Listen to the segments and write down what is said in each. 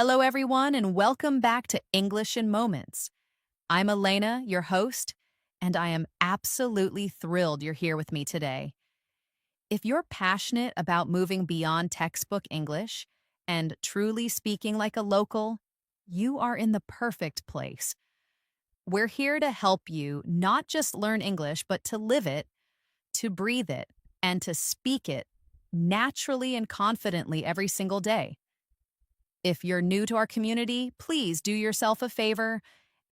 Hello, everyone, and welcome back to English in Moments. I'm Elena, your host, and I am absolutely thrilled you're here with me today. If you're passionate about moving beyond textbook English and truly speaking like a local, you are in the perfect place. We're here to help you not just learn English, but to live it, to breathe it, and to speak it naturally and confidently every single day. If you're new to our community, please do yourself a favor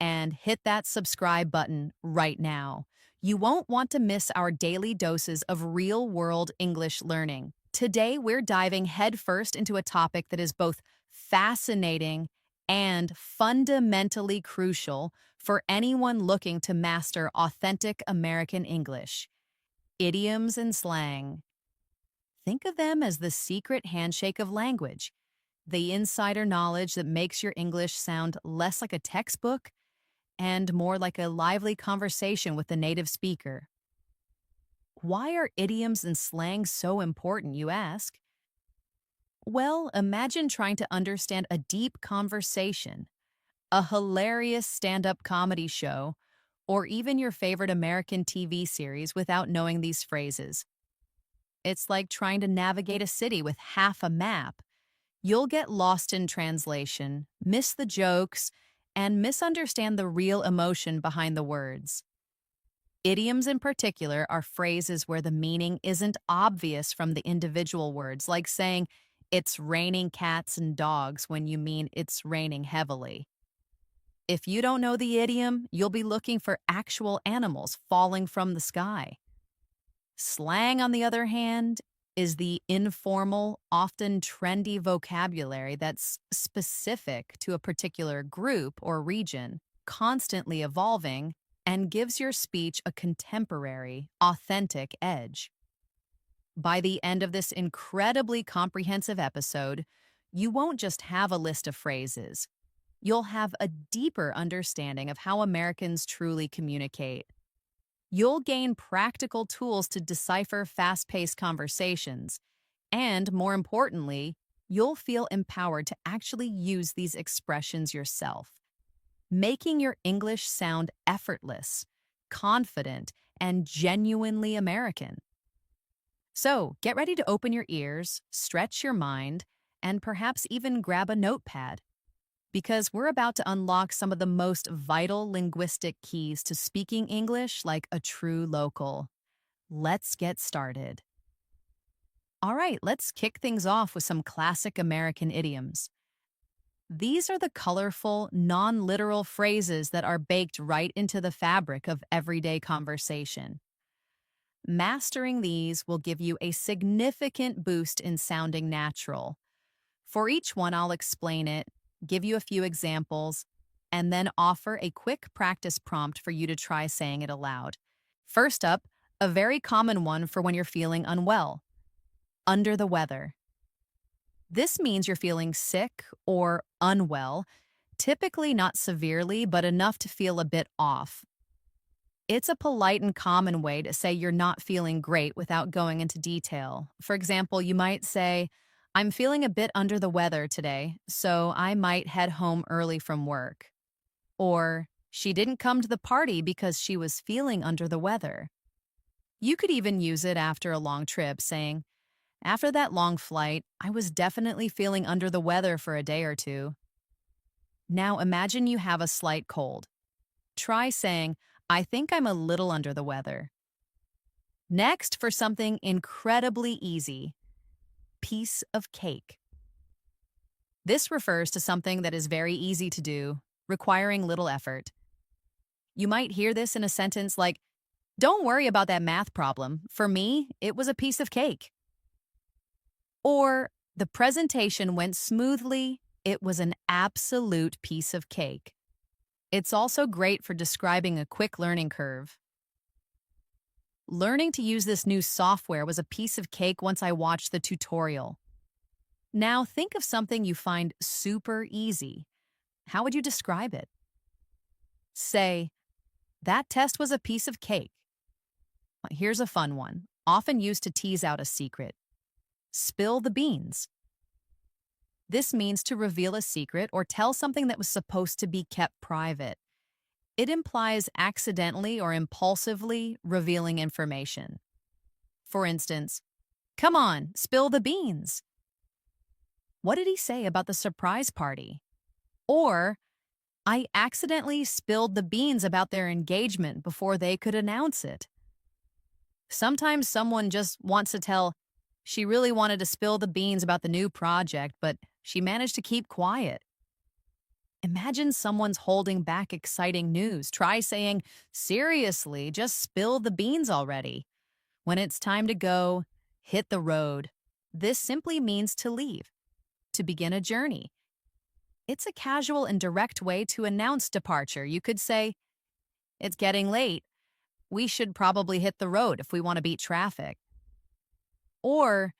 and hit that subscribe button right now. You won't want to miss our daily doses of real world English learning. Today, we're diving headfirst into a topic that is both fascinating and fundamentally crucial for anyone looking to master authentic American English: idioms and slang. Think of them as the secret handshake of language, the insider knowledge that makes your English sound less like a textbook and more like a lively conversation with the native speaker. Why are idioms and slang so important, you ask? Well, imagine trying to understand a deep conversation, a hilarious stand up comedy show, or even your favorite American TV series without knowing these phrases. It's like trying to navigate a city with half a map. You'll get lost in translation, miss the jokes, and misunderstand the real emotion behind the words. Idioms, in particular, are phrases where the meaning isn't obvious from the individual words, like saying, "It's raining cats and dogs," when you mean it's raining heavily. If you don't know the idiom, you'll be looking for actual animals falling from the sky. Slang, on the other hand, is the informal, often trendy vocabulary that's specific to a particular group or region, constantly evolving, and gives your speech a contemporary, authentic edge. By the end of this incredibly comprehensive episode, you won't just have a list of phrases. You'll have a deeper understanding of how Americans truly communicate. You'll gain practical tools to decipher fast paced conversations. And more importantly, you'll feel empowered to actually use these expressions yourself, making your English sound effortless, confident, and genuinely American. So get ready to open your ears, stretch your mind, and perhaps even grab a notepad, because we're about to unlock some of the most vital linguistic keys to speaking English like a true local. Let's get started. All right, let's kick things off with some classic American idioms. These are the colorful, non literal phrases that are baked right into the fabric of everyday conversation. Mastering these will give you a significant boost in sounding natural. For each one, I'll explain it, give you a few examples, and then offer a quick practice prompt for you to try saying it aloud. First up, a very common one for when you're feeling unwell: under the weather. This means you're feeling sick or unwell, typically not severely, but enough to feel a bit off. It's a polite and common way to say you're not feeling great without going into detail. For example, you might say, "I'm feeling a bit under the weather today, so I might head home early from work." Or, "She didn't come to the party because she was feeling under the weather." You could even use it after a long trip, saying, "After that long flight, I was definitely feeling under the weather for a day or two." Now imagine you have a slight cold. Try saying, "I think I'm a little under the weather." Next, for something incredibly easy: piece of cake. This refers to something that is very easy to do, requiring little effort. You might hear this in a sentence like, "Don't worry about that math problem. For me, it was a piece of cake." Or, "The presentation went smoothly. It was an absolute piece of cake." It's also great for describing a quick learning curve. "Learning to use this new software was a piece of cake once I watched the tutorial." Now think of something you find super easy. How would you describe it? Say, "That test was a piece of cake." Here's a fun one, often used to tease out a secret: spill the beans. This means to reveal a secret or tell something that was supposed to be kept private. It implies accidentally or impulsively revealing information. For instance, "Come on, spill the beans." What did he say about the surprise party? Or, "I accidentally spilled the beans about their engagement before they could announce it." Sometimes someone just wants to tell, "She really wanted to spill the beans about the new project, but she managed to keep quiet." Imagine someone's holding back exciting news. Try saying, "Seriously, just spill the beans already." When it's time to go, hit the road. This simply means to leave, to begin a journey. It's a casual and direct way to announce departure. You could say, "It's getting late. We should probably hit the road if we want to beat traffic." Or,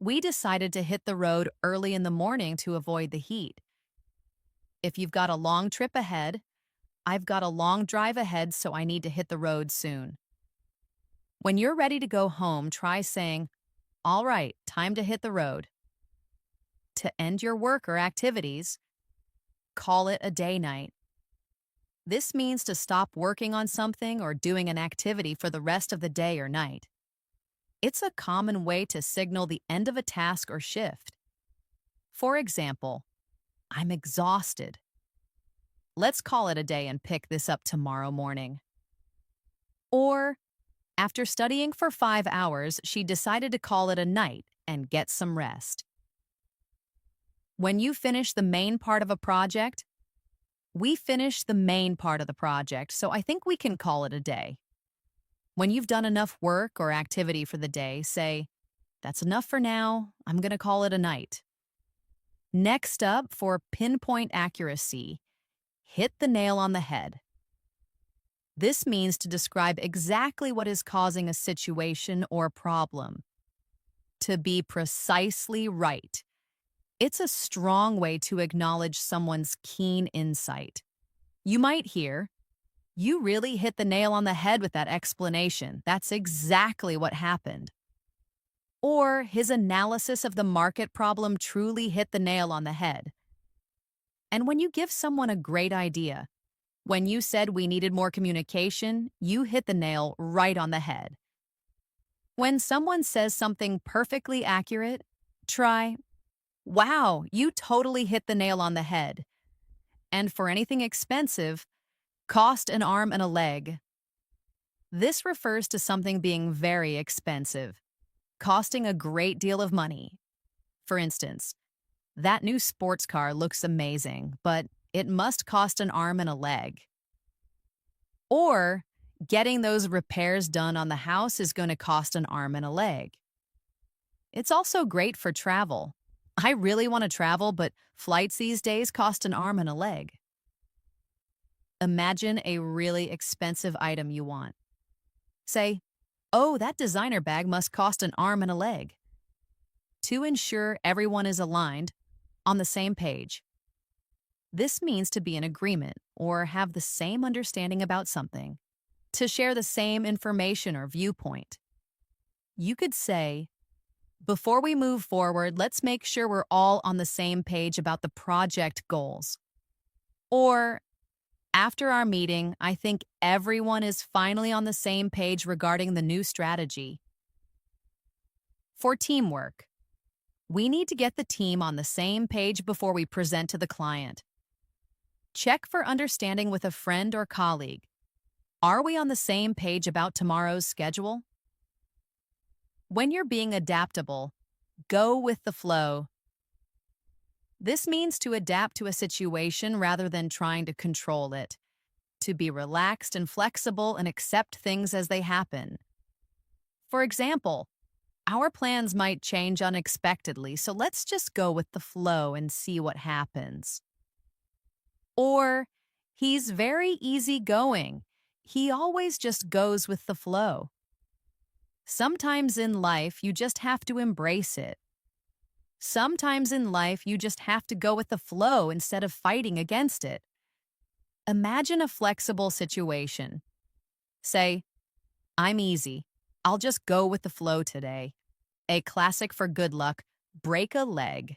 "We decided to hit the road early in the morning to avoid the heat." If you've got a long trip ahead, "I've got a long drive ahead, so I need to hit the road soon." When you're ready to go home, try saying, "All right, time to hit the road." To end your work or activities, call it a day night. This means to stop working on something or doing an activity for the rest of the day or night. It's a common way to signal the end of a task or shift. For example, "I'm exhausted. Let's call it a day and pick this up tomorrow morning." Or, "After studying for 5 hours, she decided to call it a night and get some rest." When you finish the main part of a project, "We finished the main part of the project, so I think we can call it a day." When you've done enough work or activity for the day, say, "That's enough for now. I'm going to call it a night." Next up, for pinpoint accuracy, hit the nail on the head. This means to describe exactly what is causing a situation or problem. To be precisely right. It's a strong way to acknowledge someone's keen insight. You might hear, "You really hit the nail on the head with that explanation. That's exactly what happened." Or, "His analysis of the market problem truly hit the nail on the head." And when you give someone a great idea, when you said we needed more communication, you hit the nail right on the head. When someone says something perfectly accurate, try, "Wow, you totally hit the nail on the head." And for anything expensive, "Cost an arm and a leg." This refers to something being very expensive, costing a great deal of money. For instance, "That new sports car looks amazing, but it must cost an arm and a leg." Or, "Getting those repairs done on the house is going to cost an arm and a leg." It's also great for travel. "I really want to travel, but flights these days cost an arm and a leg." Imagine a really expensive item you want. Say, "Oh, that designer bag must cost an arm and a leg." To ensure everyone is aligned, on the same page. This means to be in agreement or have the same understanding about something, to share the same information or viewpoint. You could say, "Before we move forward, let's make sure we're all on the same page about the project goals." Or, "After our meeting, I think everyone is finally on the same page regarding the new strategy." For teamwork, we need to get the team on the same page before we present to the client. Check for understanding with a friend or colleague. Are we on the same page about tomorrow's schedule? When you're being adaptable, go with the flow. This means to adapt to a situation rather than trying to control it, to be relaxed and flexible and accept things as they happen. For example, our plans might change unexpectedly, so let's just go with the flow and see what happens. Or, "He's very easygoing. He always just goes with the flow." Sometimes in life, you just have to embrace it. Sometimes in life, you just have to go with the flow instead of fighting against it. Imagine a flexible situation. Say, "I'm easy. I'll just go with the flow today." A classic for good luck, break a leg.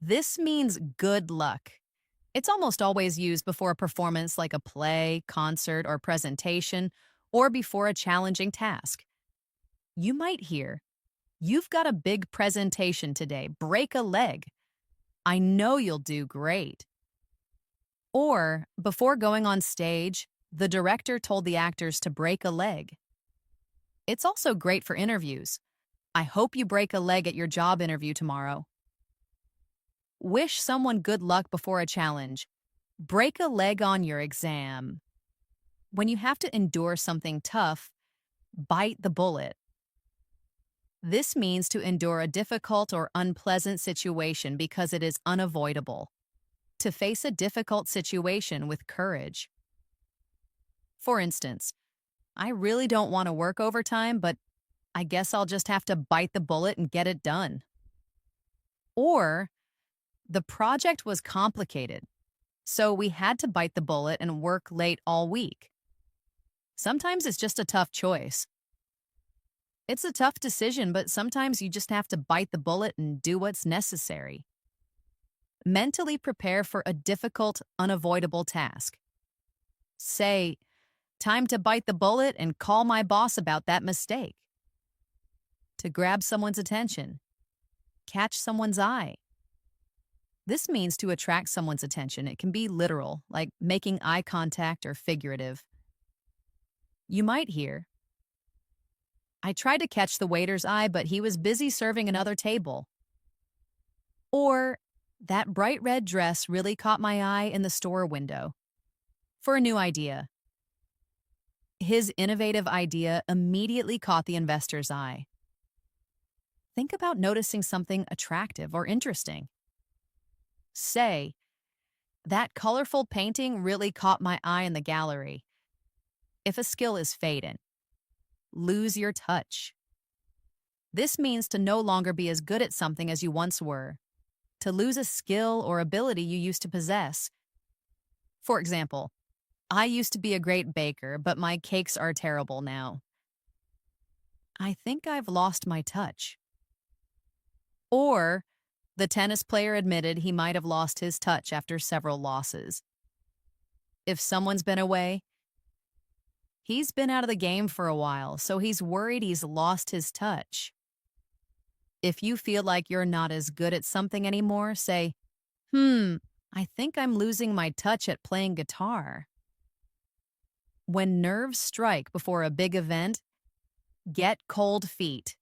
This means good luck. It's almost always used before a performance like a play, concert, or presentation, or before a challenging task. You might hear, "You've got a big presentation today. Break a leg. I know you'll do great." Or, before going on stage, the director told the actors to break a leg. It's also great for interviews. "I hope you break a leg at your job interview tomorrow." Wish someone good luck before a challenge. Break a leg on your exam. When you have to endure something tough, bite the bullet. This means to endure a difficult or unpleasant situation because it is unavoidable. To face a difficult situation with courage. For instance, "I really don't want to work overtime, but I guess I'll just have to bite the bullet and get it done." Or, "The project was complicated, so we had to bite the bullet and work late all week." Sometimes it's just a tough choice. It's a tough decision, but sometimes you just have to bite the bullet and do what's necessary. Mentally prepare for a difficult, unavoidable task. Say, "Time to bite the bullet and call my boss about that mistake." To grab someone's attention. Catch someone's eye. This means to attract someone's attention. It can be literal, like making eye contact, or figurative. You might hear, "I tried to catch the waiter's eye, but he was busy serving another table." Or, "That bright red dress really caught my eye in the store window." For a new idea. His innovative idea immediately caught the investor's eye. Think about noticing something attractive or interesting. Say, "That colorful painting really caught my eye in the gallery." If a skill is fading, lose your touch. This means to no longer be as good at something as you once were, to lose a skill or ability you used to possess. For example, "I used to be a great baker, but my cakes are terrible now." I think I've lost my touch. Or, the tennis player admitted he might have lost his touch after several losses. If someone's been away, he's been out of the game for a while, so he's worried he's lost his touch. If you feel like you're not as good at something anymore, say, "I think I'm losing my touch at playing guitar." When nerves strike before a big event, get cold feet.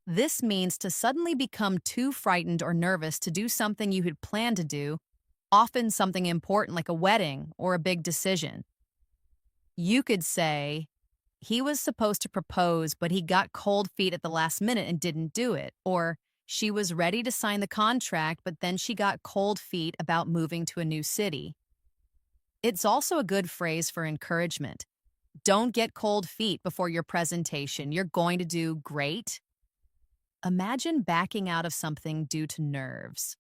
This means to suddenly become too frightened or nervous to do something you had planned to do, often something important like a wedding or a big decision. You could say, "He was supposed to propose, but he got cold feet at the last minute and didn't do it." Or, "She was ready to sign the contract, but then she got cold feet about moving to a new city." It's also a good phrase for encouragement. Don't get cold feet before your presentation. You're going to do great. Imagine backing out of something due to nerves.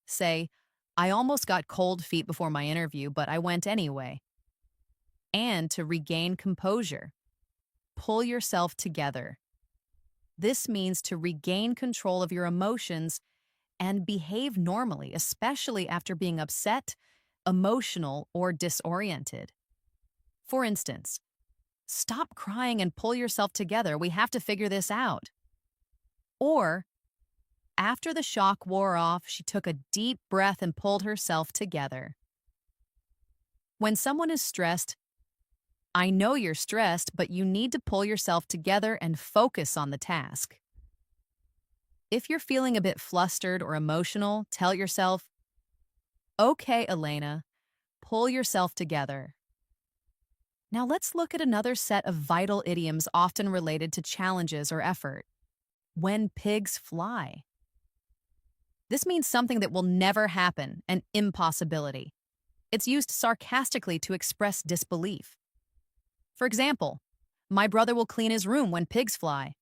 Say, "I almost got cold feet before my interview, but I went anyway." And to regain composure, pull yourself together. This means to regain control of your emotions and behave normally, especially after being upset, emotional, or disoriented. For instance, "Stop crying and pull yourself together. We have to figure this out." Or, after the shock wore off, she took a deep breath and pulled herself together. When someone is stressed, "I know you're stressed, but you need to pull yourself together and focus on the task." If you're feeling a bit flustered or emotional, tell yourself, "Okay, Elena, pull yourself together." Now let's look at another set of vital idioms often related to challenges or effort. When pigs fly. This means something that will never happen, an impossibility. It's used sarcastically to express disbelief. For example, "My brother will clean his room when pigs fly."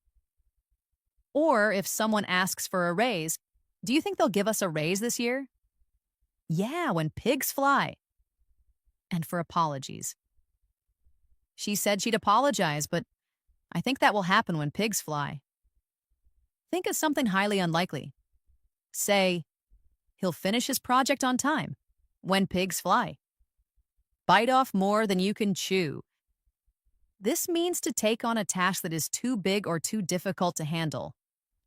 Or if someone asks for a raise, "Do you think they'll give us a raise this year?" "Yeah, when pigs fly." And for apologies. "She said she'd apologize, but I think that will happen when pigs fly." Think of something highly unlikely. Say, He'll finish his project on time. When pigs fly. Bite off more than you can chew. This means to take on a task that is too big or too difficult to handle.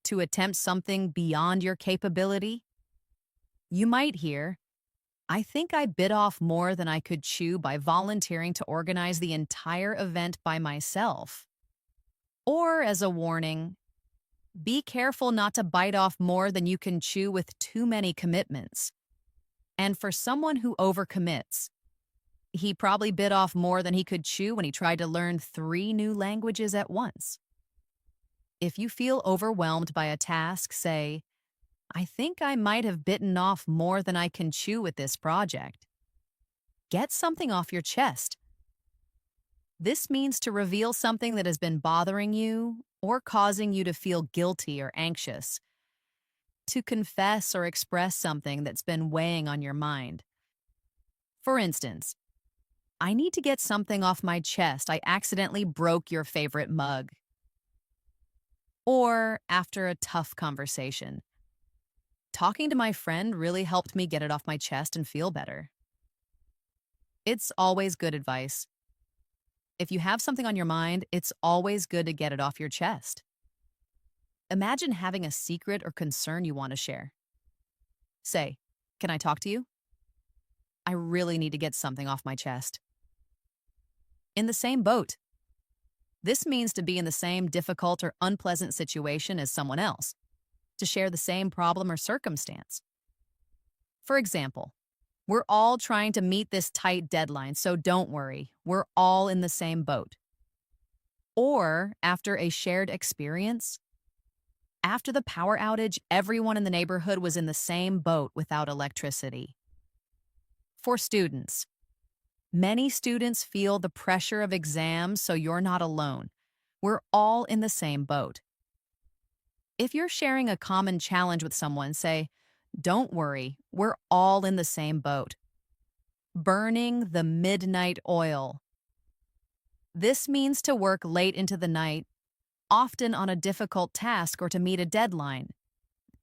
To attempt something beyond your capability. You might hear, I think I bit off more than I could chew by volunteering to organize the entire event by myself. Or as a warning, be careful not to bite off more than you can chew with too many commitments. And for someone who overcommits, he probably bit off more than he could chew when he tried to learn 3 new languages at once. If you feel overwhelmed by a task, say, I think I might have bitten off more than I can chew with this project. Get something off your chest. This means to reveal something that has been bothering you or causing you to feel guilty or anxious. To confess or express something that's been weighing on your mind. For instance, I need to get something off my chest. I accidentally broke your favorite mug. Or after a tough conversation. Talking to my friend really helped me get it off my chest and feel better. It's always good advice. If you have something on your mind, it's always good to get it off your chest. Imagine having a secret or concern you want to share. Say, can I talk to you? I really need to get something off my chest. In the same boat. This means to be in the same difficult or unpleasant situation as someone else, to share the same problem or circumstance. For example, we're all trying to meet this tight deadline, so don't worry, we're all in the same boat. Or after a shared experience, after the power outage, everyone in the neighborhood was in the same boat without electricity. For students, many students feel the pressure of exams, so you're not alone. We're all in the same boat. If you're sharing a common challenge with someone, say, don't worry, we're all in the same boat. Burning the midnight oil. This means to work late into the night, often on a difficult task or to meet a deadline.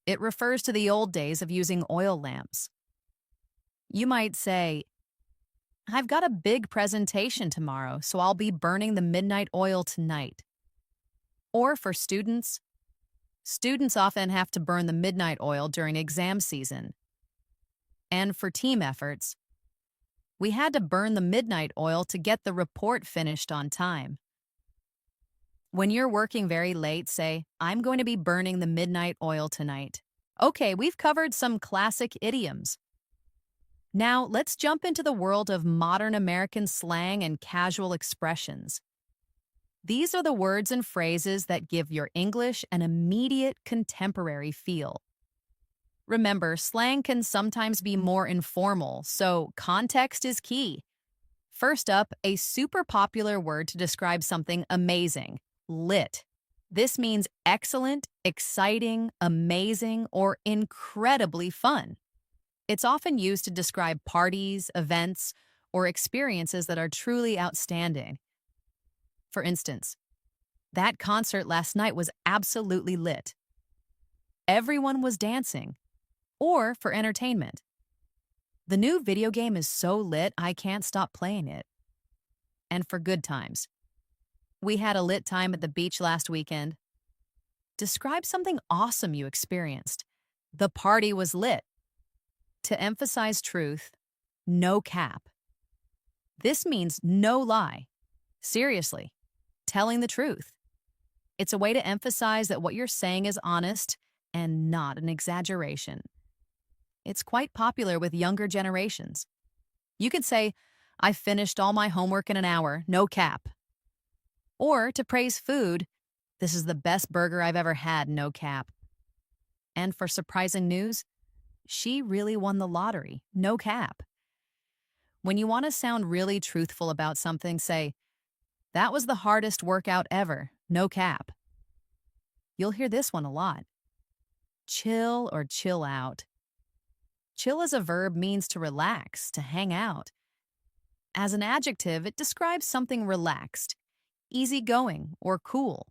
It refers to the old days of using oil lamps. You might say, I've got a big presentation tomorrow, so I'll be burning the midnight oil tonight. Or for students often have to burn the midnight oil during exam season. And for team efforts, we had to burn the midnight oil to get the report finished on time. When you're working very late, say, I'm going to be burning the midnight oil tonight. Okay, we've covered some classic idioms. Now, let's jump into the world of modern American slang and casual expressions. These are the words and phrases that give your English an immediate contemporary feel. Remember, slang can sometimes be more informal, so context is key. First up, a super popular word to describe something amazing, lit. This means excellent, exciting, amazing, or incredibly fun. It's often used to describe parties, events, or experiences that are truly outstanding. For instance, that concert last night was absolutely lit. Everyone was dancing. Or for entertainment. The new video game is so lit, I can't stop playing it. And for good times. We had a lit time at the beach last weekend. Describe something awesome you experienced. The party was lit. To emphasize truth, no cap. This means no lie. Seriously, telling the truth. It's a way to emphasize that what you're saying is honest and not an exaggeration. It's quite popular with younger generations. You could say, I finished all my homework in an hour, no cap. Or to praise food, this is the best burger I've ever had, no cap. And for surprising news, she really won the lottery, no cap. When you want to sound really truthful about something, say, that was the hardest workout ever, no cap. You'll hear this one a lot. Chill or chill out. Chill as a verb means to relax, to hang out. As an adjective, it describes something relaxed, easygoing, or cool.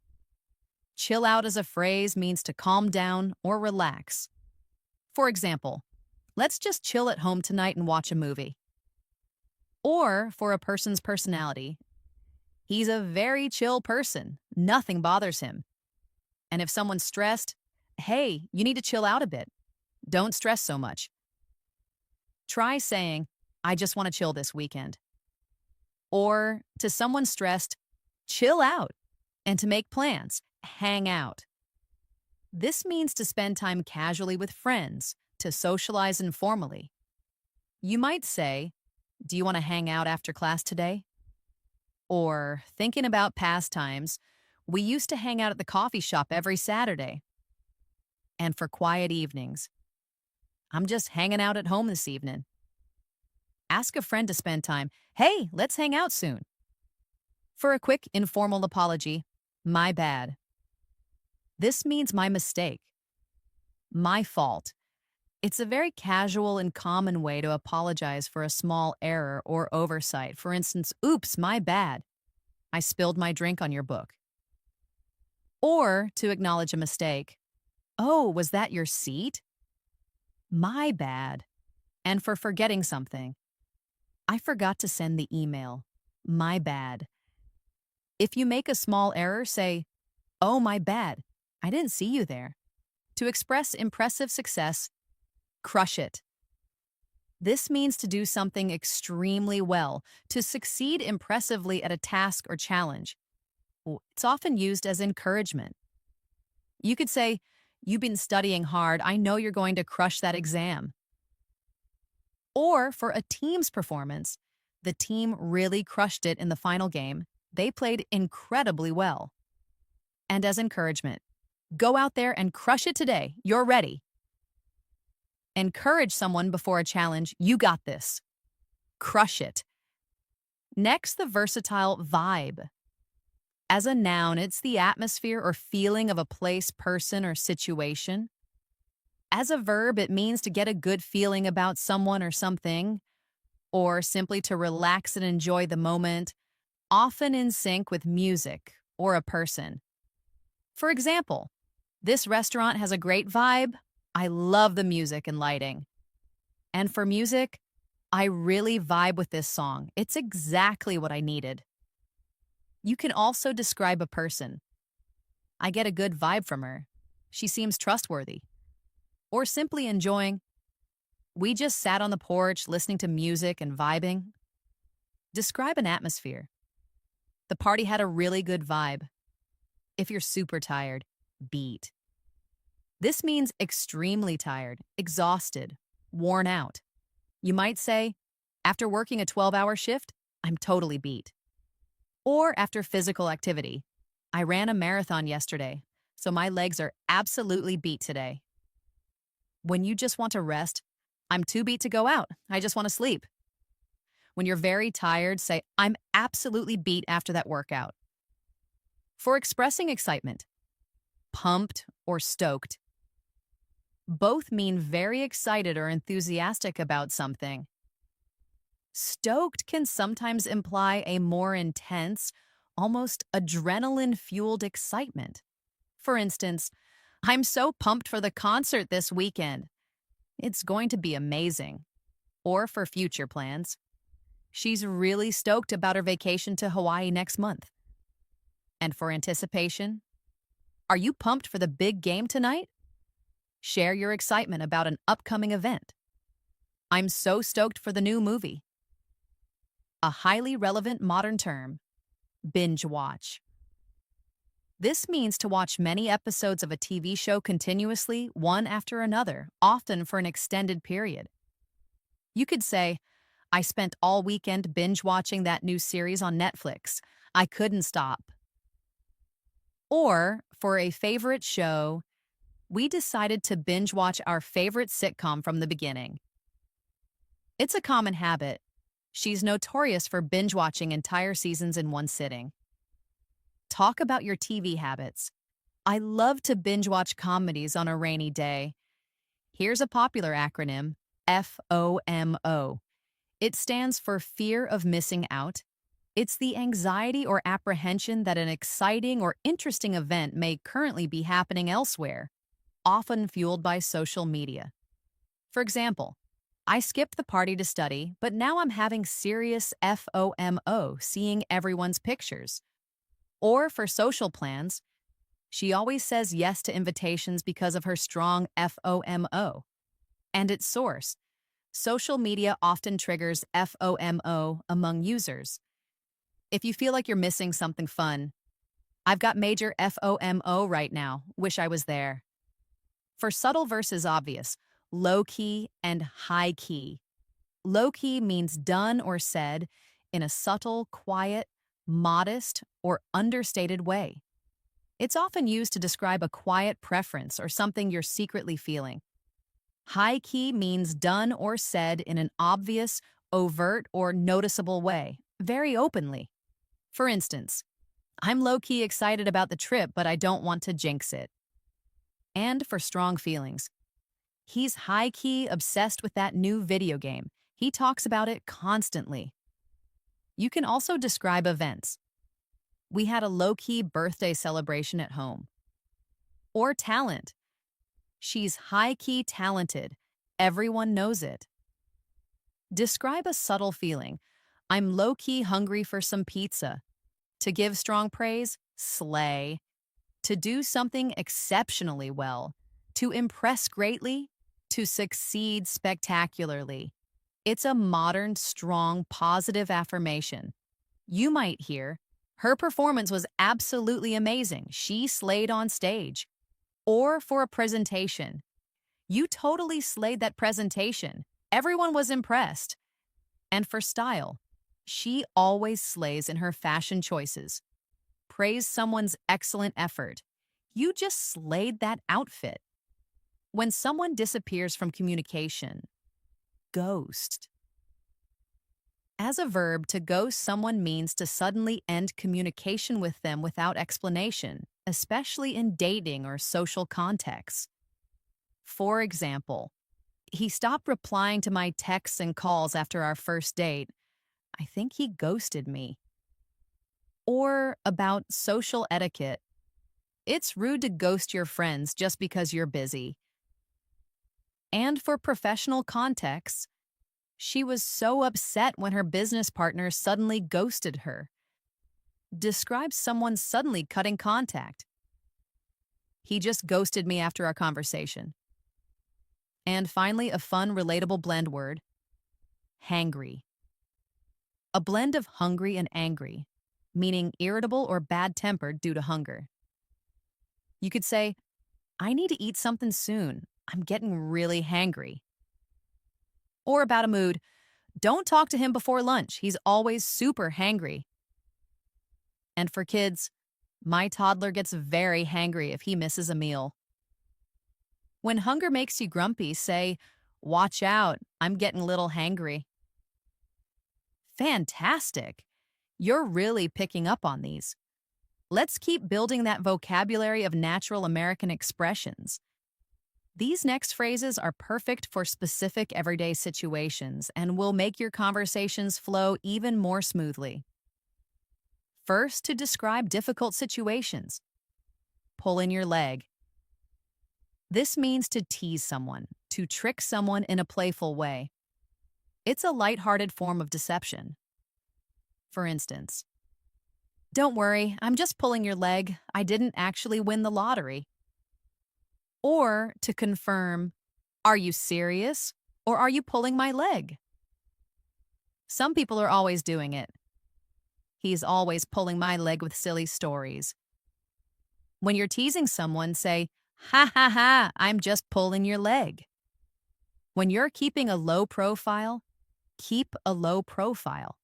Chill out as a phrase means to calm down or relax. For example, let's just chill at home tonight and watch a movie. Or for a person's personality, he's a very chill person. Nothing bothers him. And if someone's stressed, hey, you need to chill out a bit. Don't stress so much. Try saying, I just want to chill this weekend. Or to someone stressed, chill out. And to make plans, hang out. This means to spend time casually with friends, to socialize informally. You might say, do you want to hang out after class today? Or, thinking about past times, we used to hang out at the coffee shop every Saturday. And for quiet evenings, I'm just hanging out at home this evening. Ask a friend to spend time. Hey, let's hang out soon. For a quick informal apology, my bad. This means my mistake. My fault. It's a very casual and common way to apologize for a small error or oversight. For instance, oops, my bad. I spilled my drink on your book. Or to acknowledge a mistake. Oh, was that your seat? My bad. And for forgetting something. I forgot to send the email. My bad. If you make a small error, say, oh, my bad. I didn't see you there. To express impressive success, crush it. This means to do something extremely well, to succeed impressively at a task or challenge. It's often used as encouragement. You could say, you've been studying hard. I know you're going to crush that exam. Or for a team's performance, the team really crushed it in the final game. They played incredibly well. And as encouragement, go out there and crush it today. You're ready. Encourage someone before a challenge. You got this. Crush it. Next, the versatile vibe. As a noun, it's the atmosphere or feeling of a place, person, or situation. As a verb, it means to get a good feeling about someone or something, or simply to relax and enjoy the moment, often in sync with music or a person. For example, this restaurant has a great vibe. I love the music and lighting. And for music, I really vibe with this song. It's exactly what I needed. You can also describe a person. I get a good vibe from her. She seems trustworthy. Or simply enjoying. We just sat on the porch listening to music and vibing. Describe an atmosphere. The party had a really good vibe. If you're super tired, beat. This means extremely tired, exhausted, worn out. You might say, after working a 12-hour shift, I'm totally beat. Or after physical activity, I ran a marathon yesterday, so my legs are absolutely beat today. When you just want to rest, I'm too beat to go out. I just want to sleep. When you're very tired, say, I'm absolutely beat after that workout. For expressing excitement, pumped or stoked. Both mean very excited or enthusiastic about something. Stoked can sometimes imply a more intense, almost adrenaline-fueled excitement. For instance, I'm so pumped for the concert this weekend. It's going to be amazing. Or for future plans. She's really stoked about her vacation to Hawaii next month. And for anticipation, are you pumped for the big game tonight? Share your excitement about an upcoming event. I'm so stoked for the new movie. A highly relevant modern term, binge watch. This means to watch many episodes of a TV show continuously, one after another, often for an extended period. You could say, I spent all weekend binge watching that new series on Netflix. I couldn't stop. Or, for a favorite show, we decided to binge watch our favorite sitcom from the beginning. It's a common habit. She's notorious for binge watching entire seasons in one sitting. Talk about your TV habits. I love to binge watch comedies on a rainy day. Here's a popular acronym, FOMO. It stands for fear of missing out. It's the anxiety or apprehension that an exciting or interesting event may currently be happening elsewhere, often fueled by social media. For example, I skipped the party to study, but now I'm having serious FOMO seeing everyone's pictures. Or for social plans, she always says yes to invitations because of her strong FOMO. And its source. Social media often triggers FOMO among users. If you feel like you're missing something fun, I've got major FOMO right now. Wish I was there. For subtle versus obvious, low key and high key. Low key means done or said in a subtle, quiet, modest, or understated way. It's often used to describe a quiet preference or something you're secretly feeling. High key means done or said in an obvious, overt, or noticeable way, very openly. For instance, I'm low key excited about the trip, but I don't want to jinx it. And for strong feelings, he's high key obsessed with that new video game. He talks about it constantly. You can also describe events. We had a low key birthday celebration at home. Or talent. She's high key talented. Everyone knows it. Describe a subtle feeling. I'm low key hungry for some pizza. To give strong praise, slay. To do something exceptionally well. To impress greatly. To succeed spectacularly. It's a modern, strong, positive affirmation. You might hear, her performance was absolutely amazing. She slayed on stage. Or for a presentation. You totally slayed that presentation. Everyone was impressed. And for style, she always slays in her fashion choices. Praise someone's excellent effort. You just slayed that outfit. When someone disappears from communication, ghost. As a verb, to ghost someone means to suddenly end communication with them without explanation, especially in dating or social contexts. For example, he stopped replying to my texts and calls after our first date. I think he ghosted me. Or about social etiquette. It's rude to ghost your friends just because you're busy. And for professional contexts, she was so upset when her business partner suddenly ghosted her. Describe someone suddenly cutting contact. He just ghosted me after our conversation. And finally, a fun, relatable blend word, hangry. A blend of hungry and angry, meaning irritable or bad-tempered due to hunger. You could say, I need to eat something soon. I'm getting really hangry. Or about a mood, don't talk to him before lunch. He's always super hangry. And for kids, my toddler gets very hangry if he misses a meal. When hunger makes you grumpy, say, watch out, I'm getting a little hangry. Fantastic! You're really picking up on these. Let's keep building that vocabulary of natural American expressions. These next phrases are perfect for specific everyday situations and will make your conversations flow even more smoothly. First, to describe difficult situations. Pull in your leg. This means to tease someone, to trick someone in a playful way. It's a lighthearted form of deception. For instance, don't worry, I'm just pulling your leg. I didn't actually win the lottery. Or to confirm, are you serious or are you pulling my leg? Some people are always doing it. He's always pulling my leg with silly stories. When you're teasing someone, say, ha ha ha, I'm just pulling your leg. When you're keeping a low profile, keep a low profile.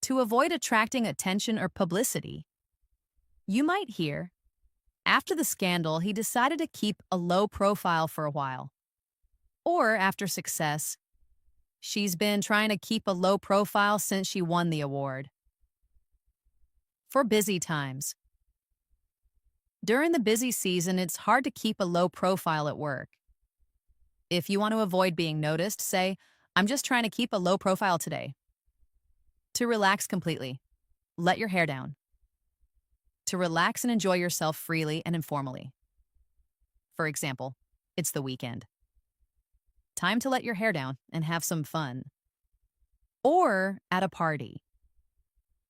To avoid attracting attention or publicity, you might hear, after the scandal, he decided to keep a low profile for a while. Or after success, she's been trying to keep a low profile since she won the award. For busy times. During the busy season, it's hard to keep a low profile at work. If you want to avoid being noticed, say, I'm just trying to keep a low profile today. To relax completely, let your hair down. To relax and enjoy yourself freely and informally. For example, it's the weekend. time to let your hair down and have some fun. Or at a party.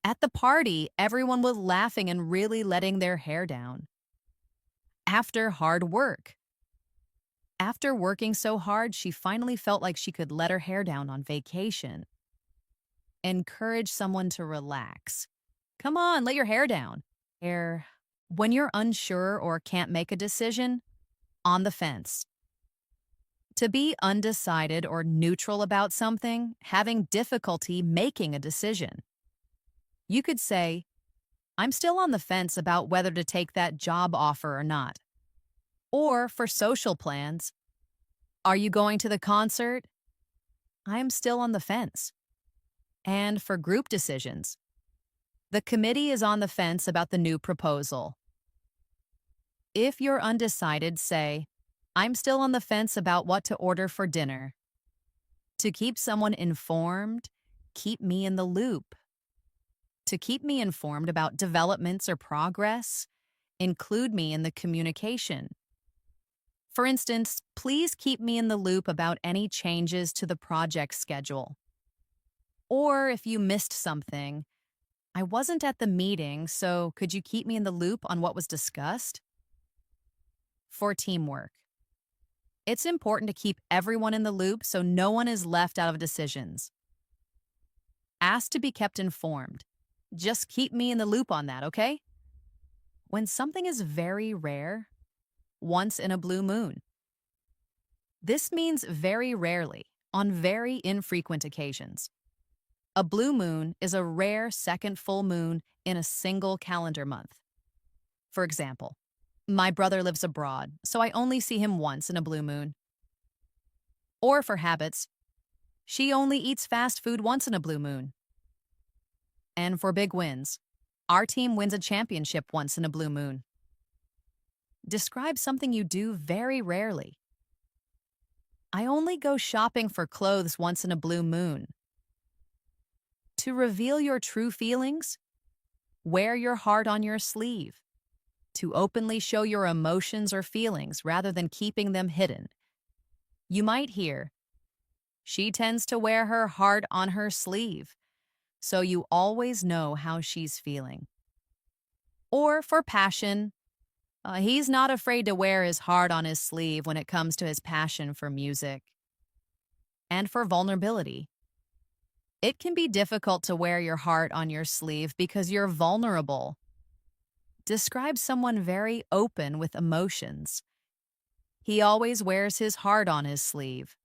At the party, everyone was laughing and really letting their hair down. After hard work. After working so hard, she finally felt like she could let her hair down on vacation. Encourage someone to relax. Come on, let your hair down. Hair. When you're unsure or can't make a decision, on the fence. To be undecided or neutral about something, having difficulty making a decision. You could say, I'm still on the fence about whether to take that job offer or not. Or for social plans, are you going to the concert? I'm still on the fence. And for group decisions, the committee is on the fence about the new proposal. If you're undecided, say, I'm still on the fence about what to order for dinner. To keep someone informed, keep me in the loop. To keep me informed about developments or progress, include me in the communication. For instance, please keep me in the loop about any changes to the project schedule. Or if you missed something, I wasn't at the meeting, so could you keep me in the loop on what was discussed? For teamwork. It's important to keep everyone in the loop so no one is left out of decisions. Ask to be kept informed. Just keep me in the loop on that, okay? When something is very rare, once in a blue moon. This means very rarely, on very infrequent occasions. A blue moon is a rare second full moon in a single calendar month. For example, my brother lives abroad, so I only see him once in a blue moon. Or for habits, she only eats fast food once in a blue moon. And for big wins, our team wins a championship once in a blue moon. Describe something you do very rarely. I only go shopping for clothes once in a blue moon. To reveal your true feelings, wear your heart on your sleeve. To openly show your emotions or feelings rather than keeping them hidden. You might hear, she tends to wear her heart on her sleeve, so you always know how she's feeling. Or for passion, he's not afraid to wear his heart on his sleeve when it comes to his passion for music. And for vulnerability, it can be difficult to wear your heart on your sleeve because you're vulnerable. Describe someone very open with emotions. He always wears his heart on his sleeve.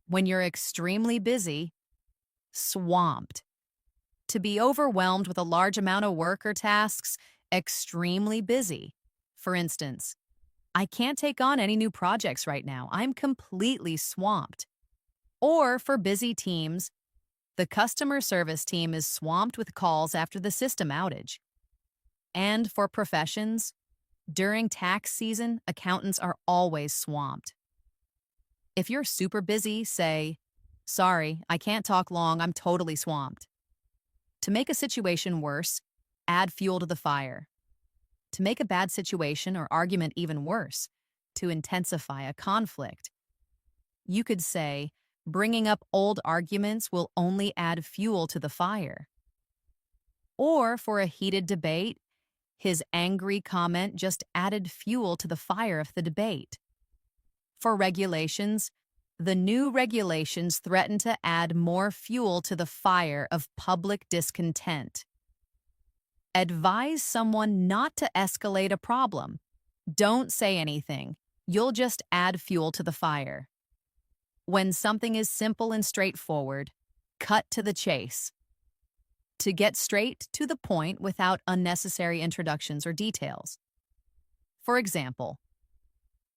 When you're extremely busy, swamped. To be overwhelmed with a large amount of work or tasks, extremely busy. For instance, I can't take on any new projects right now. I'm completely swamped. Or for busy teams, the customer service team is swamped with calls after the system outage. And for professions, during tax season, accountants are always swamped. If you're super busy, say, sorry, I can't talk long, I'm totally swamped. To make a situation worse, add fuel to the fire. To make a bad situation or argument even worse, to intensify a conflict. You could say, bringing up old arguments will only add fuel to the fire. Or for a heated debate, his angry comment just added fuel to the fire of the debate. For regulations, the new regulations threaten to add more fuel to the fire of public discontent. Advise someone not to escalate a problem. Don't say anything. You'll just add fuel to the fire. When something is simple and straightforward, cut to the chase. To get straight to the point without unnecessary introductions or details. For example,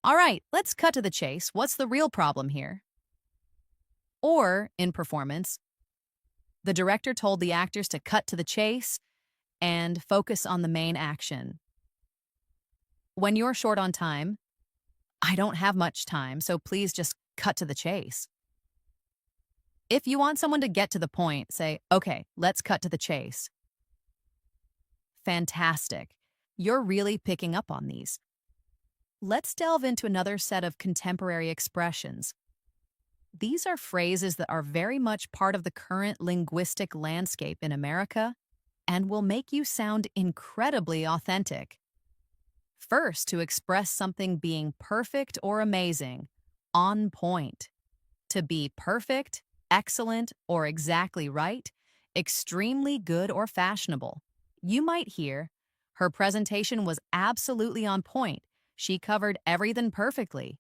all right, let's cut to the chase. What's the real problem here? Or, in performance, the director told the actors to cut to the chase and focus on the main action. When you're short on time, I don't have much time, so please just cut to the chase. If you want someone to get to the point, say, okay, let's cut to the chase. Fantastic. You're really picking up on these. Let's delve into another set of contemporary expressions. These are phrases that are very much part of the current linguistic landscape in America and will make you sound incredibly authentic. First, to express something being perfect or amazing, on point. To be perfect, excellent, or exactly right, extremely good or fashionable. You might hear, her presentation was absolutely on point. She covered everything perfectly.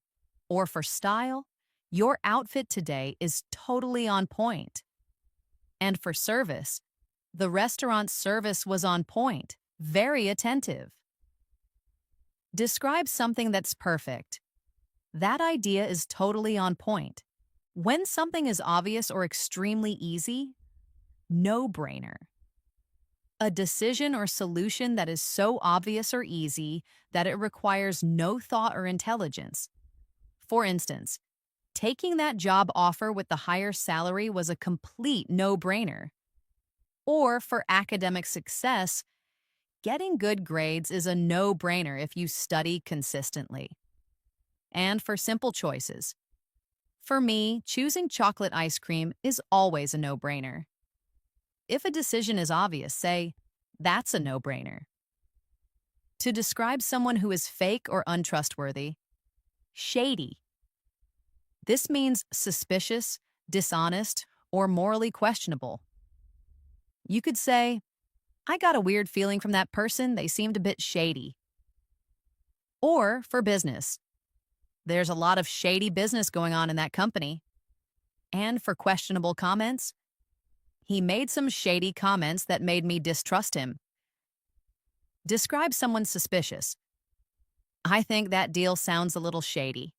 Or for style, your outfit today is totally on point. And for service, the restaurant's service was on point, very attentive. Describe something that's perfect. That idea is totally on point. When something is obvious or extremely easy, no-brainer. A decision or solution that is so obvious or easy that it requires no thought or intelligence. For instance, taking that job offer with the higher salary was a complete no-brainer. Or for academic success, getting good grades is a no-brainer if you study consistently. And for simple choices, for me, choosing chocolate ice cream is always a no-brainer. If a decision is obvious, say, that's a no-brainer. To describe someone who is fake or untrustworthy, shady. This means suspicious, dishonest, or morally questionable. You could say, I got a weird feeling from that person, they seemed a bit shady. Or for business, there's a lot of shady business going on in that company. And for questionable comments, he made some shady comments that made me distrust him. Describe someone suspicious. I think that deal sounds a little shady.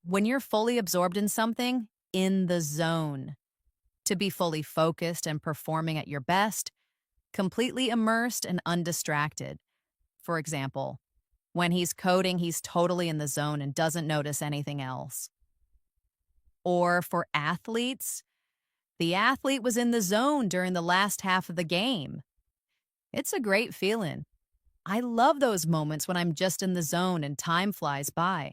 When you're fully absorbed in something, in the zone. To be fully focused and performing at your best, completely immersed and undistracted. For example, when he's coding, he's totally in the zone and doesn't notice anything else. Or for athletes, the athlete was in the zone during the last half of the game. It's a great feeling. I love those moments when I'm just in the zone and time flies by.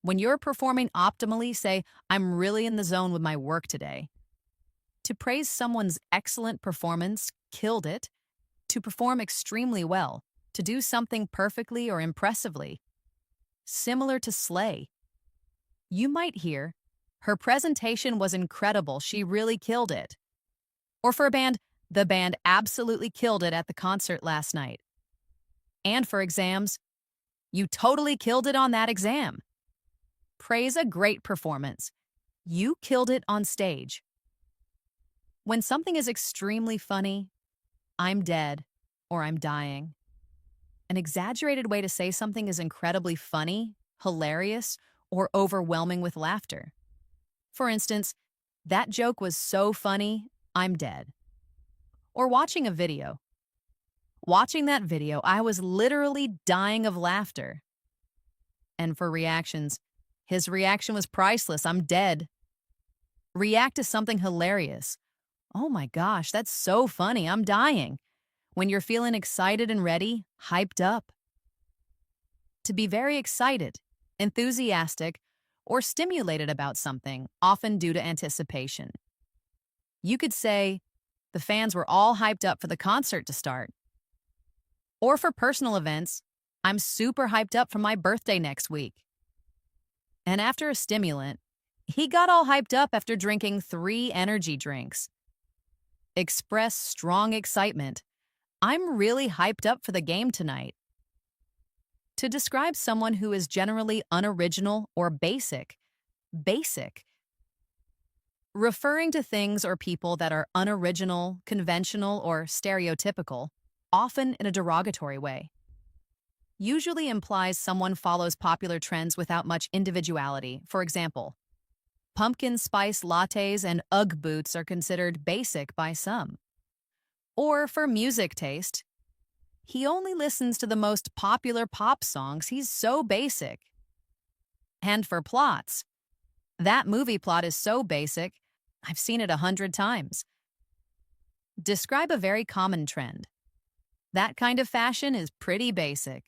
When you're performing optimally, say, I'm really in the zone with my work today. To praise someone's excellent performance, killed it. To perform extremely well. To do something perfectly or impressively. Similar to slay. You might hear, her presentation was incredible, she really killed it. Or for a band, the band absolutely killed it at the concert last night. And for exams, you totally killed it on that exam. Praise a great performance. You killed it on stage. When something is extremely funny, I'm dead or I'm dying. An exaggerated way to say something is incredibly funny, hilarious, or overwhelming with laughter. For instance, that joke was so funny, I'm dead. Or watching a video. Watching that video, I was literally dying of laughter. And for reactions, his reaction was priceless, I'm dead. React to something hilarious. Oh my gosh, that's so funny, I'm dying. When you're feeling excited and ready, hyped up. To be very excited, enthusiastic, or stimulated about something, often due to anticipation. You could say, the fans were all hyped up for the concert to start. Or for personal events, I'm super hyped up for my birthday next week. And after a stimulant, he got all hyped up after drinking 3 energy drinks. Express strong excitement. I'm really hyped up for the game tonight. To describe someone who is generally unoriginal or basic. Basic. Referring to things or people that are unoriginal, conventional, or stereotypical, often in a derogatory way. Usually implies someone follows popular trends without much individuality. For example, pumpkin spice lattes and Ugg boots are considered basic by some. Or for music taste, he only listens to the most popular pop songs, he's so basic. And for plots, that movie plot is so basic, I've seen it 100 times. Describe a very common trend. That kind of fashion is pretty basic.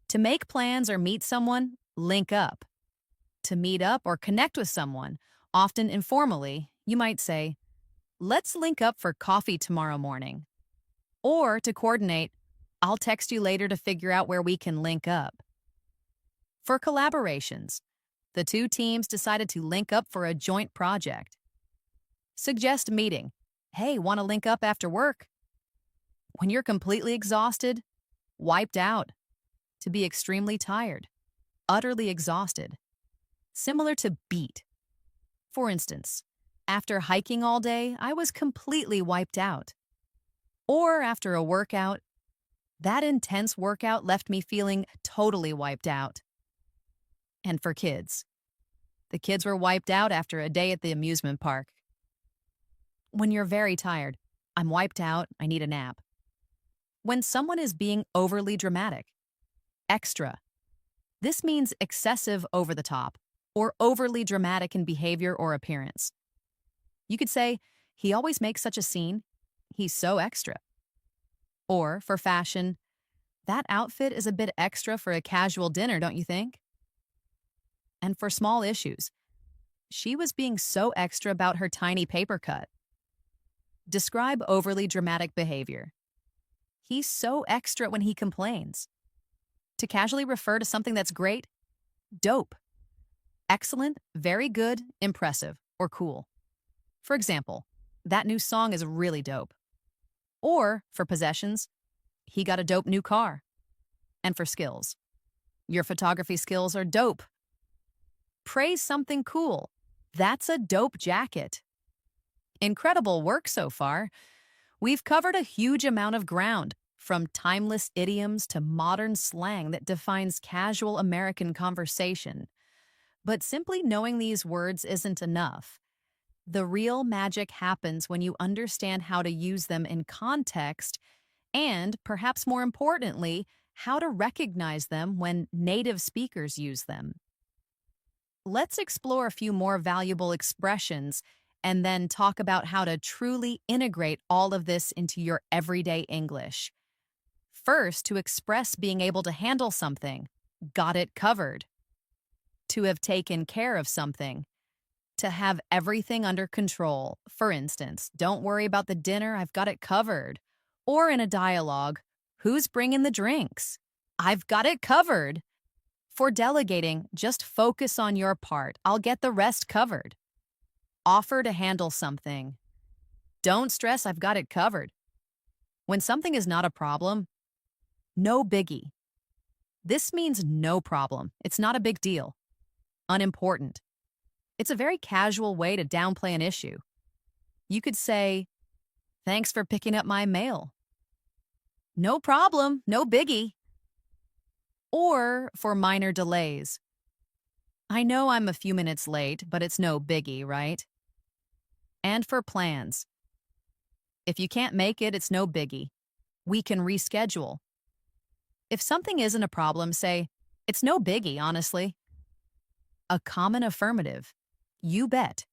To make plans or meet someone, link up. To meet up or connect with someone, often informally, you might say, let's link up for coffee tomorrow morning. Or to coordinate, I'll text you later to figure out where we can link up. For collaborations, the two teams decided to link up for a joint project. Suggest meeting. Hey, want to link up after work? When you're completely exhausted, wiped out. To be extremely tired, utterly exhausted. Similar to beat. For instance, after hiking all day, I was completely wiped out. Or after a workout, that intense workout left me feeling totally wiped out. And for kids, the kids were wiped out after a day at the amusement park. When you're very tired, I'm wiped out, I need a nap. When someone is being overly dramatic, extra. This means excessive over the top, or overly dramatic in behavior or appearance. You could say, he always makes such a scene. He's so extra. Or, for fashion, that outfit is a bit extra for a casual dinner, don't you think? And for small issues, she was being so extra about her tiny paper cut. Describe overly dramatic behavior. He's so extra when he complains. To casually refer to something that's great, dope. Excellent, very good, impressive, or cool. For example, that new song is really dope. Or, for possessions, he got a dope new car. And for skills, your photography skills are dope. Praise something cool. That's a dope jacket. Incredible work so far. We've covered a huge amount of ground, from timeless idioms to modern slang that defines casual American conversation. But simply knowing these words isn't enough. The real magic happens when you understand how to use them in context and, perhaps more importantly, how to recognize them when native speakers use them. Let's explore a few more valuable expressions and then talk about how to truly integrate all of this into your everyday English. First, to express being able to handle something, got it covered. To have taken care of something, to have everything under control. For instance, don't worry about the dinner, I've got it covered. Or in a dialogue, who's bringing the drinks? I've got it covered. For delegating, just focus on your part, I'll get the rest covered. Offer to handle something. Don't stress, I've got it covered. When something is not a problem, no biggie. This means no problem. It's not a big deal. Unimportant. It's a very casual way to downplay an issue. You could say, thanks for picking up my mail. No problem, no biggie. Or for minor delays. I know I'm a few minutes late, but it's no biggie, right? And for plans. If you can't make it, it's no biggie. We can reschedule. If something isn't a problem, say, it's no biggie, honestly. A common affirmative. You bet.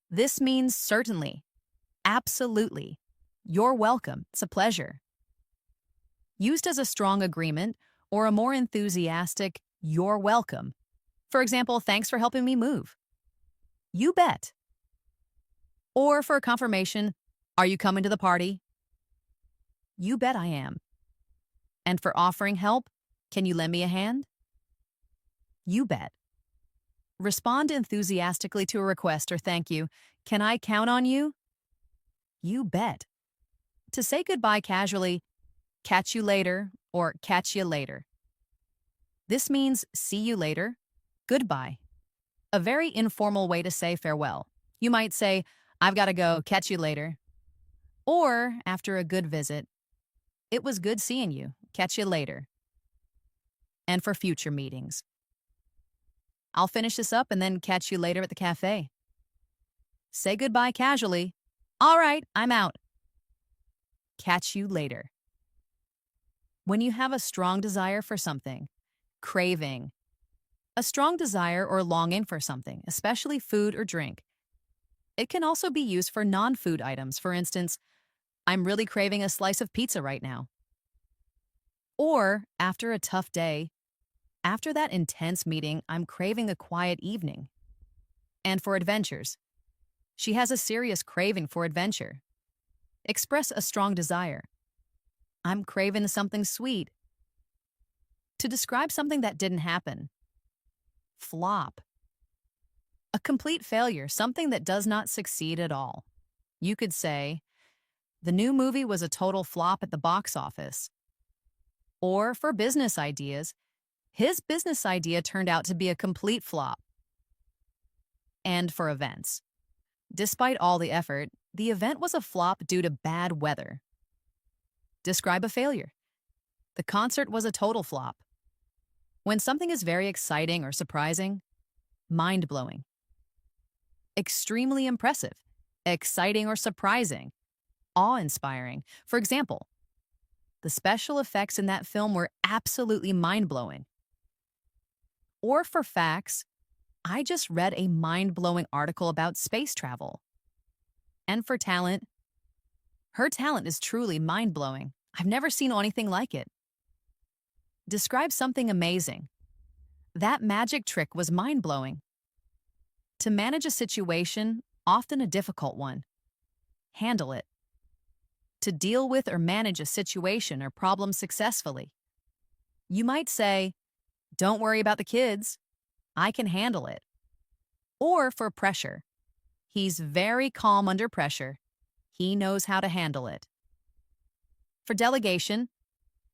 This means certainly. Absolutely. You're welcome. It's a pleasure. Used as a strong agreement or a more enthusiastic, you're welcome. For example, thanks for helping me move. You bet. Or for confirmation, are you coming to the party? You bet I am. And for offering help, can you lend me a hand? You bet. Respond enthusiastically to a request or thank you. Can I count on you? You bet. To say goodbye casually, catch you later or catch you later. This means see you later, goodbye. A very informal way to say farewell. You might say, I've got to go, catch you later. Or, after a good visit, it was good seeing you, catch you later. And for future meetings, I'll finish this up and then catch you later at the cafe. Say goodbye casually. All right, I'm out. Catch you later. When you have a strong desire for something, craving, a strong desire or longing for something, especially food or drink. It can also be used for non-food items. For instance, I'm really craving a slice of pizza right now. Or, after a tough day, After that intense meeting, I'm craving a quiet evening. And for adventures, she has a serious craving for adventure. Express a strong desire. I'm craving something sweet. To describe something that didn't happen. Flop. A complete failure, something that does not succeed at all. You could say, the new movie was a total flop at the box office. Or for business ideas, his business idea turned out to be a complete flop. And for events, despite all the effort, the event was a flop due to bad weather. Describe a failure. The concert was a total flop. When something is very exciting or surprising, mind-blowing. Extremely impressive, exciting or surprising, awe-inspiring. For example, the special effects in that film were absolutely mind-blowing. Or for facts, I just read a mind-blowing article about space travel. And for talent, her talent is truly mind-blowing. I've never seen anything like it. Describe something amazing. That magic trick was mind-blowing. To manage a situation, often a difficult one. Handle it. To deal with or manage a situation or problem successfully. You might say, don't worry about the kids. I can handle it. Or for pressure. He's very calm under pressure. He knows how to handle it. For delegation,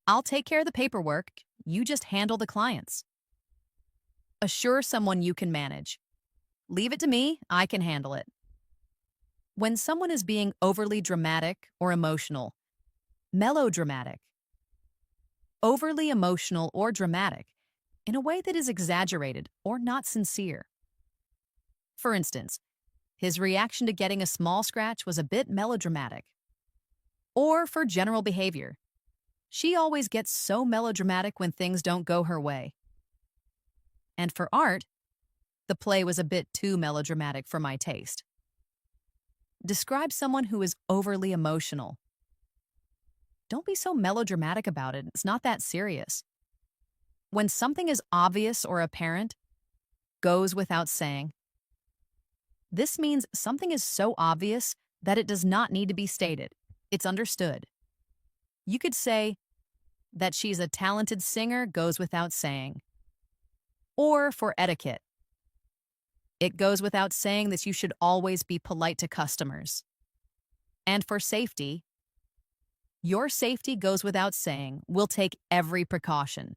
I'll take care of the paperwork. You just handle the clients. Assure someone you can manage. Leave it to me. I can handle it. When someone is being overly dramatic or emotional, melodramatic. Overly emotional or dramatic in a way that is exaggerated or not sincere. For instance, his reaction to getting a small scratch was a bit melodramatic. Or for general behavior, she always gets so melodramatic when things don't go her way. And for art, the play was a bit too melodramatic for my taste. Describe someone who is overly emotional. Don't be so melodramatic about it. It's not that serious. When something is obvious or apparent, goes without saying. This means something is so obvious that it does not need to be stated. It's understood. You could say that she's a talented singer goes without saying. Or for etiquette, it goes without saying that you should always be polite to customers. And for safety, your safety goes without saying. We'll take every precaution.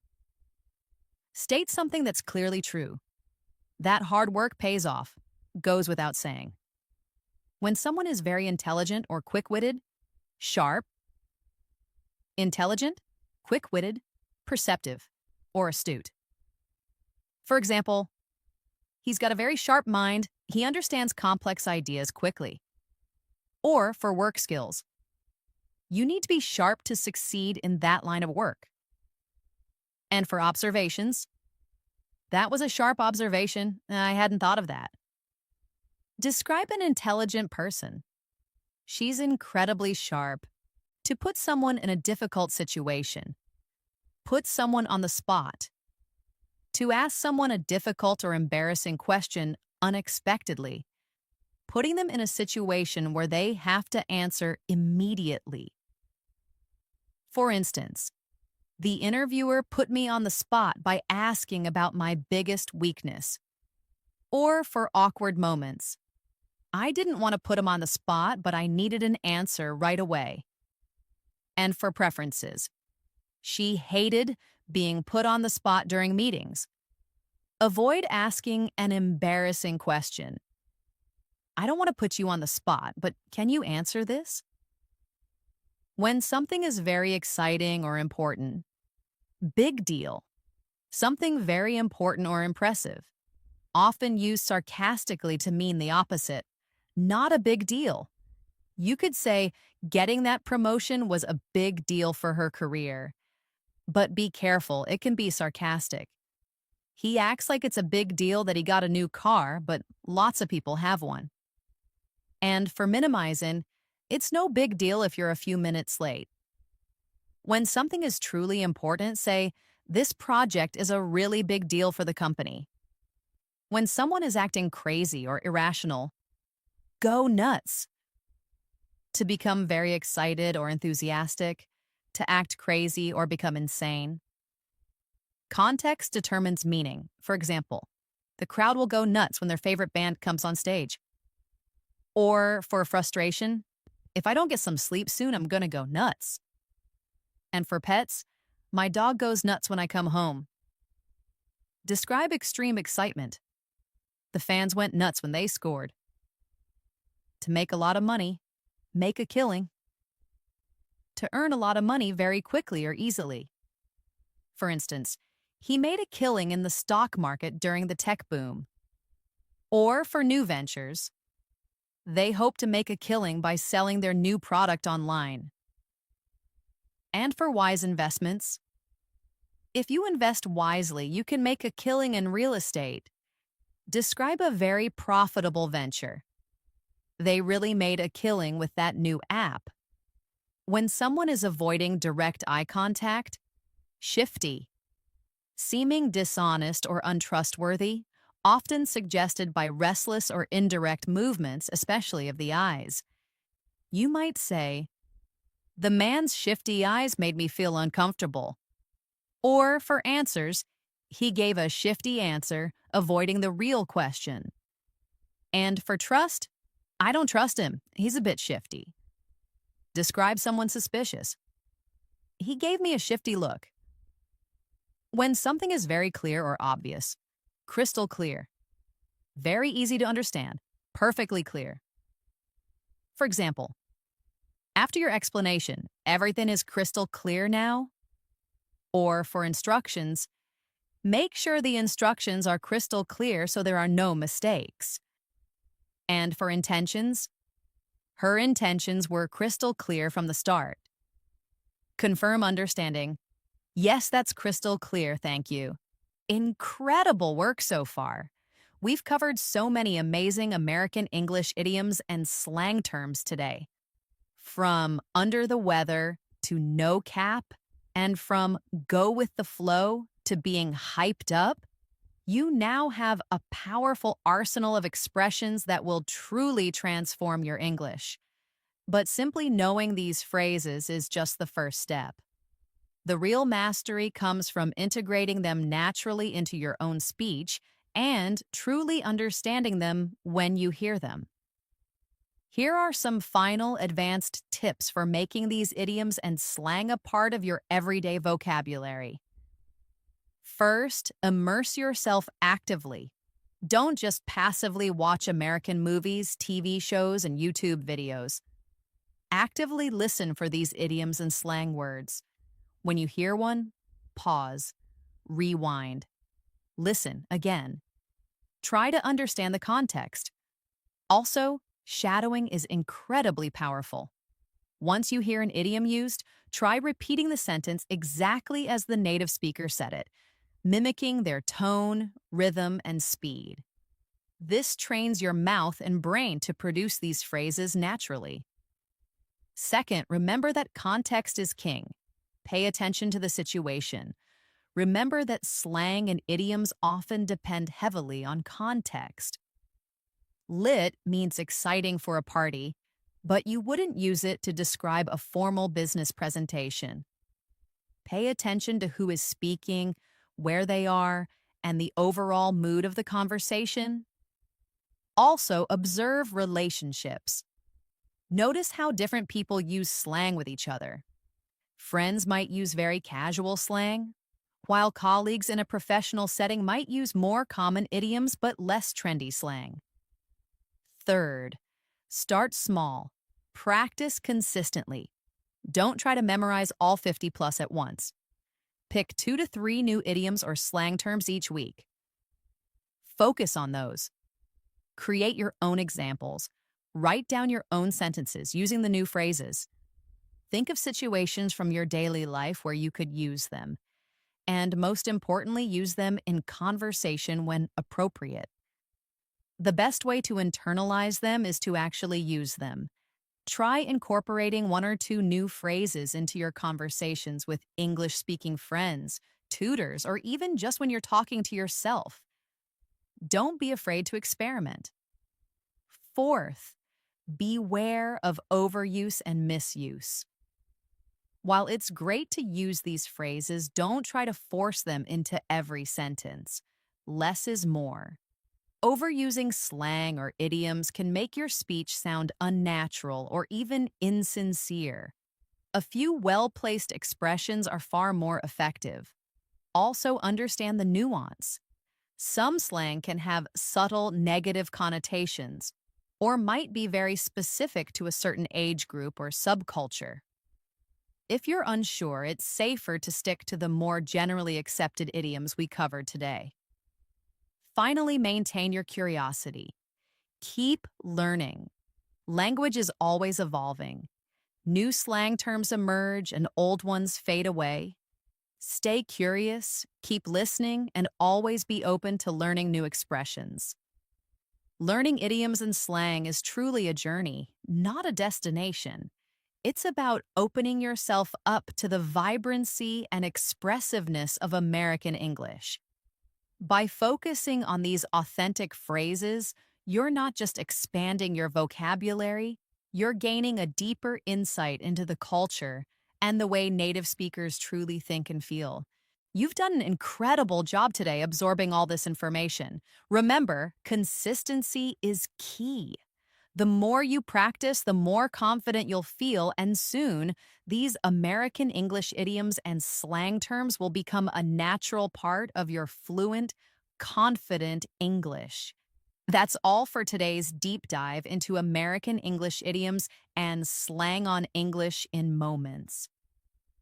State something that's clearly true. That hard work pays off. Goes without saying. When someone is very intelligent or quick-witted, sharp, intelligent, quick-witted, perceptive, or astute. For example, he's got a very sharp mind. He understands complex ideas quickly. Or for work skills, you need to be sharp to succeed in that line of work. And for observations, that was a sharp observation. I hadn't thought of that. Describe an intelligent person. She's incredibly sharp. To put someone in a difficult situation. Put someone on the spot. To ask someone a difficult or embarrassing question unexpectedly. Putting them in a situation where they have to answer immediately. For instance, the interviewer put me on the spot by asking about my biggest weakness. Or for awkward moments. I didn't want to put him on the spot, but I needed an answer right away. And for preferences. She hated being put on the spot during meetings. Avoid asking an embarrassing question. I don't want to put you on the spot, but can you answer this? When something is very exciting or important, big deal. Something very important or impressive. Often used sarcastically to mean the opposite. Not a big deal. You could say, getting that promotion was a big deal for her career. But be careful, it can be sarcastic. He acts like it's a big deal that he got a new car, but lots of people have one. And for minimizing, it's no big deal if you're a few minutes late. When something is truly important, say, This project is a really big deal for the company. When someone is acting crazy or irrational, go nuts. To become very excited or enthusiastic, to act crazy or become insane. Context determines meaning. For example, the crowd will go nuts when their favorite band comes on stage. Or for frustration, if I don't get some sleep soon, I'm gonna go nuts. And for pets, my dog goes nuts when I come home. Describe extreme excitement. The fans went nuts when they scored. To make a lot of money, make a killing. To earn a lot of money very quickly or easily. For instance, he made a killing in the stock market during the tech boom. Or for new ventures, they hope to make a killing by selling their new product online. And for wise investments, if you invest wisely, you can make a killing in real estate. Describe a very profitable venture. They really made a killing with that new app. When someone is avoiding direct eye contact, shifty. Seeming dishonest or untrustworthy, often suggested by restless or indirect movements, especially of the eyes. You might say, "The man's shifty eyes made me feel uncomfortable." Or for answers, "He gave a shifty answer, avoiding the real question." And for trust, "I don't trust him. He's a bit shifty." Describe someone suspicious. "He gave me a shifty look." When something is very clear or obvious, crystal clear, very easy to understand, perfectly clear. For example, after your explanation, everything is crystal clear now? Or for instructions, make sure the instructions are crystal clear so there are no mistakes. And for intentions, her intentions were crystal clear from the start. Confirm understanding. Yes, that's crystal clear, thank you. Incredible work so far. We've covered so many amazing American English idioms and slang terms today. From under the weather to no cap, and from go with the flow to being hyped up, you now have a powerful arsenal of expressions that will truly transform your English. But simply knowing these phrases is just the first step. The real mastery comes from integrating them naturally into your own speech and truly understanding them when you hear them. Here are some final advanced tips for making these idioms and slang a part of your everyday vocabulary. First, immerse yourself actively. Don't just passively watch American movies, TV shows, and YouTube videos. Actively listen for these idioms and slang words. When you hear one, pause, rewind, listen again. Try to understand the context. Also, shadowing is incredibly powerful. Once you hear an idiom used, try repeating the sentence exactly as the native speaker said it, mimicking their tone, rhythm, and speed. This trains your mouth and brain to produce these phrases naturally. Second, remember that context is king. Pay attention to the situation. Remember that slang and idioms often depend heavily on context. Lit means exciting for a party, but you wouldn't use it to describe a formal business presentation. Pay attention to who is speaking, where they are, and the overall mood of the conversation. Also, observe relationships. Notice how different people use slang with each other. Friends might use very casual slang, while colleagues in a professional setting might use more common idioms but less trendy slang. Third, start small. Practice consistently. Don't try to memorize all 50 plus at once. Pick 2 to 3 new idioms or slang terms each week. Focus on those. Create your own examples. Write down your own sentences using the new phrases. Think of situations from your daily life where you could use them. And most importantly, use them in conversation when appropriate. The best way to internalize them is to actually use them. Try incorporating 1 or 2 new phrases into your conversations with English-speaking friends, tutors, or even just when you're talking to yourself. Don't be afraid to experiment. Fourth, beware of overuse and misuse. While it's great to use these phrases, don't try to force them into every sentence. Less is more. Overusing slang or idioms can make your speech sound unnatural or even insincere. A few well-placed expressions are far more effective. Also, understand the nuance. Some slang can have subtle negative connotations or might be very specific to a certain age group or subculture. If you're unsure, it's safer to stick to the more generally accepted idioms we covered today. Finally, maintain your curiosity. Keep learning. Language is always evolving. New slang terms emerge and old ones fade away. Stay curious, keep listening, and always be open to learning new expressions. Learning idioms and slang is truly a journey, not a destination. It's about opening yourself up to the vibrancy and expressiveness of American English. By focusing on these authentic phrases, you're not just expanding your vocabulary, you're gaining a deeper insight into the culture and the way native speakers truly think and feel. You've done an incredible job today absorbing all this information. Remember, consistency is key. The more you practice, the more confident you'll feel, and soon, these American English idioms and slang terms will become a natural part of your fluent, confident English. That's all for today's deep dive into American English idioms and slang on English in moments.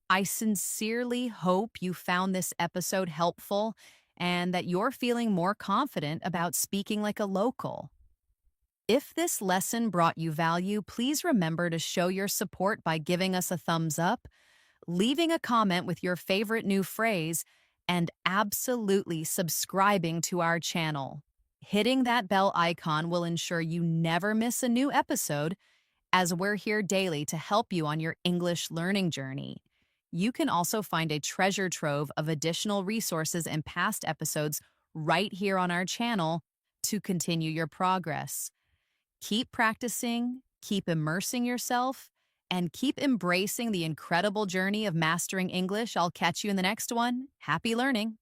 I sincerely hope you found this episode helpful and that you're feeling more confident about speaking like a local. If this lesson brought you value, please remember to show your support by giving us a thumbs up, leaving a comment with your favorite new phrase, and absolutely subscribing to our channel. Hitting that bell icon will ensure you never miss a new episode, as we're here daily to help you on your English learning journey. You can also find a treasure trove of additional resources and past episodes right here on our channel to continue your progress. Keep practicing, keep immersing yourself, and keep embracing the incredible journey of mastering English. I'll catch you in the next one. Happy learning!